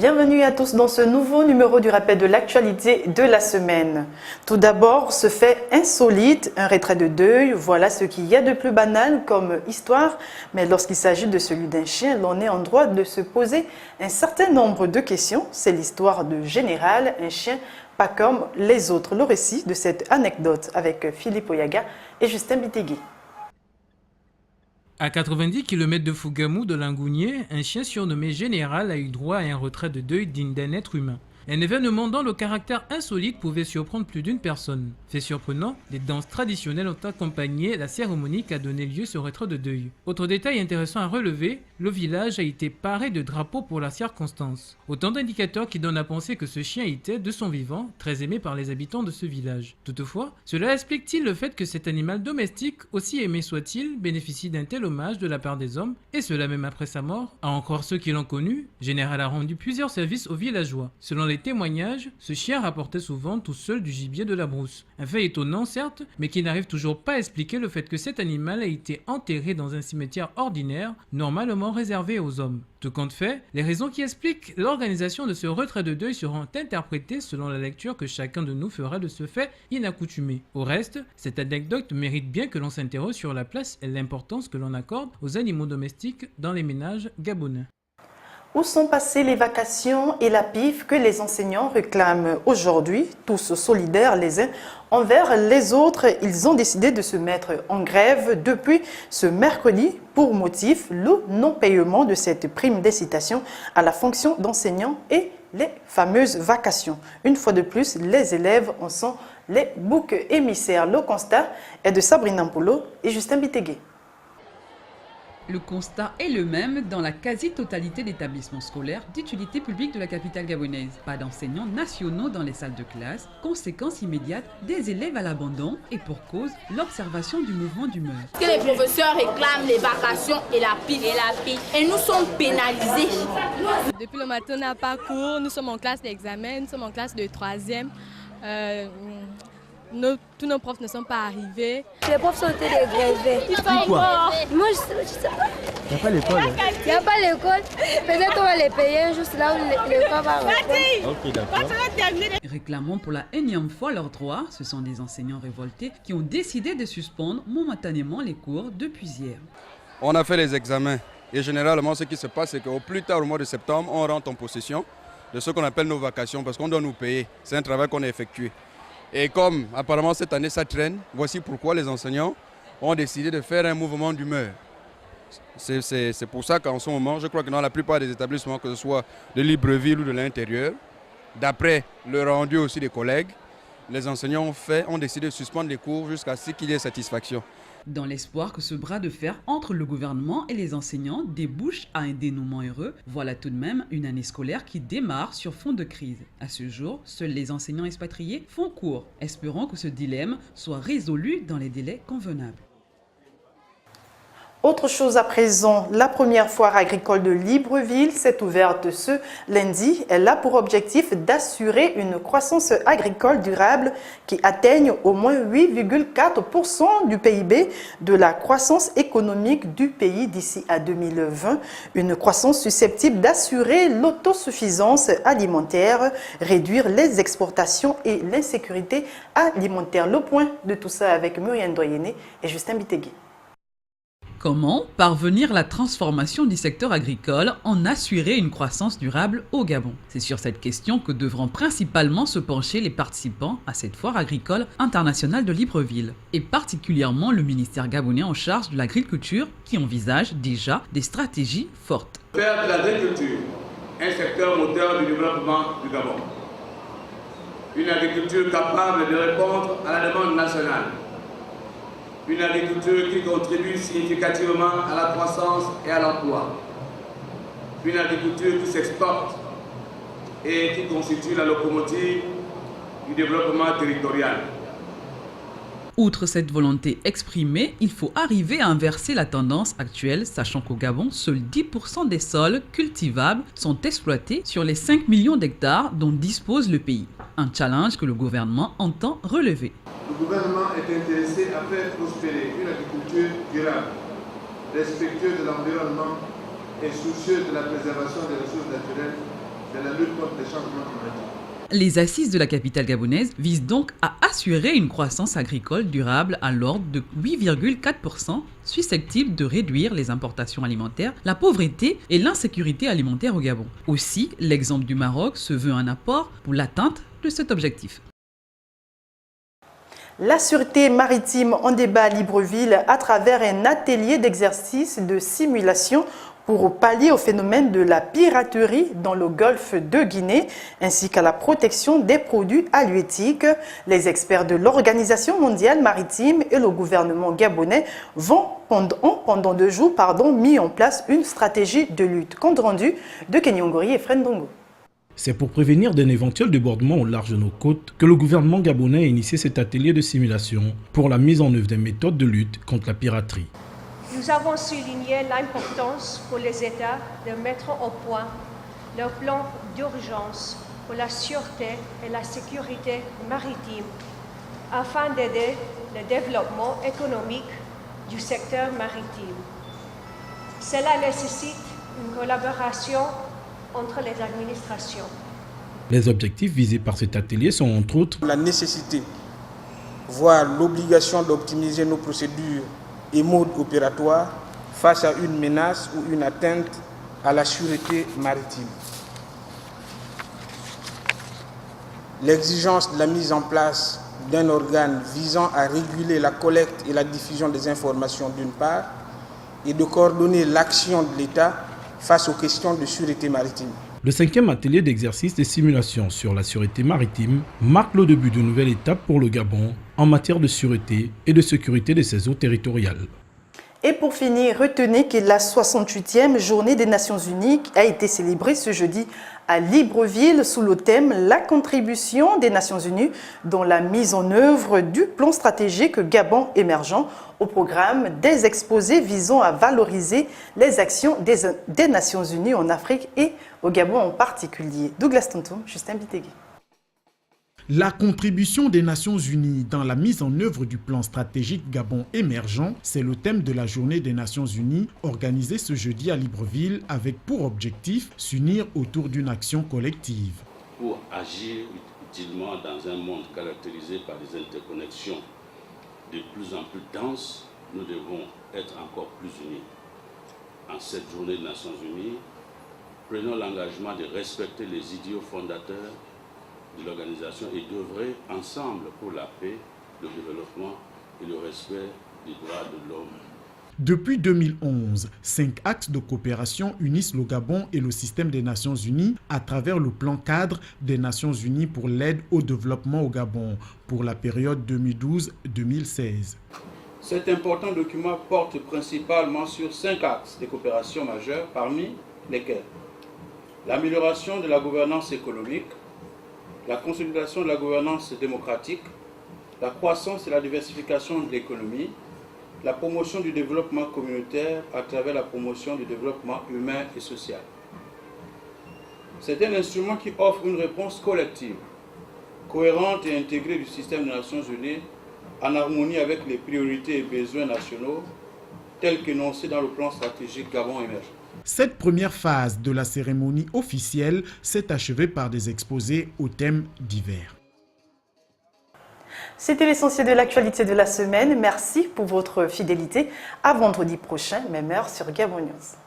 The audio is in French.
Bienvenue à tous dans ce nouveau numéro du rappel de l'actualité de la semaine. Tout d'abord, ce fait insolite, un retrait de deuil, voilà ce qu'il y a de plus banal comme histoire, mais lorsqu'il s'agit de celui d'un chien, l'on est en droit de se poser un certain nombre de questions. C'est l'histoire de Général, un chien pas comme les autres. Le récit de cette anecdote avec Philippe Oyaga et Justin Bitegui. À 90 km de Fougamou de Langounier, un chien surnommé Général a eu droit à un retrait de deuil digne d'un être humain. Un événement dont le caractère insolite pouvait surprendre plus d'une personne. Fait surprenant, les danses traditionnelles ont accompagné la cérémonie qui a donné lieu à ce retrait de deuil. Autre détail intéressant à relever, le village a été paré de drapeaux pour la circonstance. Autant d'indicateurs qui donnent à penser que ce chien était, de son vivant, très aimé par les habitants de ce village. Toutefois, cela explique-t-il le fait que cet animal domestique, aussi aimé soit-il, bénéficie d'un tel hommage de la part des hommes, et cela même après sa mort? À en croire ceux qui l'ont connu, Général a rendu plusieurs services aux villageois. Selon les témoignages, ce chien rapportait souvent tout seul du gibier de la brousse. Un fait étonnant certes, mais qui n'arrive toujours pas à expliquer le fait que cet animal a été enterré dans un cimetière ordinaire, normalement réservé aux hommes. Tout compte fait, les raisons qui expliquent l'organisation de ce retrait de deuil seront interprétées selon la lecture que chacun de nous fera de ce fait inaccoutumé. Au reste, cette anecdote mérite bien que l'on s'interroge sur la place et l'importance que l'on accorde aux animaux domestiques dans les ménages gabonais. Où sont passées les vacations et la PIF que les enseignants réclament aujourd'hui, tous solidaires les uns envers les autres? Ils ont décidé de se mettre en grève depuis ce mercredi pour motif le non-paiement de cette prime d'incitation à la fonction d'enseignant et les fameuses vacations. Une fois de plus, les élèves en sont les boucs émissaires. Le constat est de Sabrina Mpolo et Justin Bitegui. Le constat est le même dans la quasi-totalité d'établissements scolaires d'utilité publique de la capitale gabonaise. Pas d'enseignants nationaux dans les salles de classe, conséquence immédiate des élèves à l'abandon et pour cause, l'observation du mouvement d'humeur. Que les professeurs réclament les vacations et la PIF. Et nous sommes pénalisés. Depuis le matin, on n'a pas cours, nous sommes en classe d'examen, nous sommes en classe de 3e. Tous nos profs ne sont pas arrivés. Les profs sont été dégrevés. Ils sont morts. Moi, je sais pas. Il n'y a pas l'école. Il n'y a pas l'école. Peut-être on va les payer juste là où l'école va reprendre. Ok, d'accord. Réclamant pour la énième fois leurs droits, ce sont des enseignants révoltés qui ont décidé de suspendre momentanément les cours depuis hier. On a fait les examens et généralement ce qui se passe, c'est qu'au plus tard au mois de septembre, on rentre en possession de ce qu'on appelle nos vacations parce qu'on doit nous payer. C'est un travail qu'on a effectué. Et comme apparemment cette année ça traîne, voici pourquoi les enseignants ont décidé de faire un mouvement d'humeur. C'est pour ça qu'en ce moment, je crois que dans la plupart des établissements, que ce soit de Libreville ou de l'intérieur, d'après le rendu aussi des collègues, les enseignants ont décidé de suspendre les cours jusqu'à ce qu'il y ait satisfaction. Dans l'espoir que ce bras de fer entre le gouvernement et les enseignants débouche à un dénouement heureux, voilà tout de même une année scolaire qui démarre sur fond de crise. À ce jour, seuls les enseignants expatriés font cours. Espérons que ce dilemme soit résolu dans les délais convenables. Autre chose à présent, la première foire agricole de Libreville s'est ouverte ce lundi. Elle a pour objectif d'assurer une croissance agricole durable qui atteigne au moins 8,4% du PIB de la croissance économique du pays d'ici à 2020. Une croissance susceptible d'assurer l'autosuffisance alimentaire, réduire les exportations et l'insécurité alimentaire. Le point de tout ça avec Muriane Doyené et Justin Bitegui. Comment parvenir à la transformation du secteur agricole en assurer une croissance durable au Gabon? C'est sur cette question que devront principalement se pencher les participants à cette foire agricole internationale de Libreville, et particulièrement le ministère gabonais en charge de l'agriculture qui envisage déjà des stratégies fortes. Faire de l'agriculture un secteur moteur du développement du Gabon. Une agriculture capable de répondre à la demande nationale. Une agriculture qui contribue significativement à la croissance et à l'emploi. Une agriculture qui s'exporte et qui constitue la locomotive du développement territorial. Outre cette volonté exprimée, il faut arriver à inverser la tendance actuelle, sachant qu'au Gabon, seuls 10% des sols cultivables sont exploités sur les 5 millions d'hectares dont dispose le pays. Un challenge que le gouvernement entend relever. Le gouvernement est intéressé à faire prospérer une agriculture durable, respectueuse de l'environnement et soucieuse de la préservation des ressources naturelles de la lutte contre les changements climatiques. Les assises de la capitale gabonaise visent donc à assurer une croissance agricole durable à l'ordre de 8,4%, susceptible de réduire les importations alimentaires, la pauvreté et l'insécurité alimentaire au Gabon. Aussi, l'exemple du Maroc se veut un apport pour l'atteinte de cet objectif. La sûreté maritime en débat à Libreville à travers un atelier d'exercice de simulation pour pallier au phénomène de la piraterie dans le golfe de Guinée ainsi qu'à la protection des produits halieutiques. Les experts de l'Organisation mondiale maritime et le gouvernement gabonais ont pendant 2 jours mis en place une stratégie de lutte. Compte rendu de Kenyongori et Frendongo. C'est pour prévenir d'un éventuel débordement au large de nos côtes que le gouvernement gabonais a initié cet atelier de simulation pour la mise en œuvre des méthodes de lutte contre la piraterie. Nous avons souligné l'importance pour les États de mettre au point leur plan d'urgence pour la sûreté et la sécurité maritime afin d'aider le développement économique du secteur maritime. Cela nécessite une collaboration entre les administrations. Les objectifs visés par cet atelier sont entre autres la nécessité, voire l'obligation d'optimiser nos procédures et modes opératoires face à une menace ou une atteinte à la sûreté maritime. L'exigence de la mise en place d'un organe visant à réguler la collecte et la diffusion des informations d'une part et de coordonner l'action de l'État face aux questions de sûreté maritime. Le 5e atelier d'exercice de simulation sur la sûreté maritime marque le début d'une nouvelle étape pour le Gabon en matière de sûreté et de sécurité de ses eaux territoriales. Et pour finir, retenez que la 68e journée des Nations Unies a été célébrée ce jeudi à Libreville sous le thème « La contribution des Nations Unies dans la mise en œuvre du plan stratégique Gabon émergent » au programme des exposés visant à valoriser les actions des Nations Unies en Afrique et au Gabon en particulier. Douglas Tonton, Justin Bitegui. La contribution des Nations Unies dans la mise en œuvre du plan stratégique Gabon émergent, c'est le thème de la Journée des Nations Unies organisée ce jeudi à Libreville avec pour objectif s'unir autour d'une action collective. Pour agir utilement dans un monde caractérisé par des interconnexions de plus en plus denses, nous devons être encore plus unis. En cette Journée des Nations Unies, prenons l'engagement de respecter les idéaux fondateurs de l'organisation et d'œuvrer ensemble pour la paix, le développement et le respect des droits de l'homme. Depuis 2011, 5 axes de coopération unissent le Gabon et le système des Nations Unies à travers le plan cadre des Nations Unies pour l'aide au développement au Gabon pour la période 2012-2016. Cet important document porte principalement sur 5 axes de coopération majeurs, parmi lesquels l'amélioration de la gouvernance économique, la consolidation de la gouvernance démocratique, la croissance et la diversification de l'économie, la promotion du développement communautaire à travers la promotion du développement humain et social. C'est un instrument qui offre une réponse collective, cohérente et intégrée du système des Nations Unies en harmonie avec les priorités et besoins nationaux tels qu'énoncés dans le plan stratégique Gabon émergent. Cette première phase de la cérémonie officielle s'est achevée par des exposés aux thèmes divers. C'était l'essentiel de l'actualité de la semaine. Merci pour votre fidélité. À vendredi prochain, même heure sur Gabon News.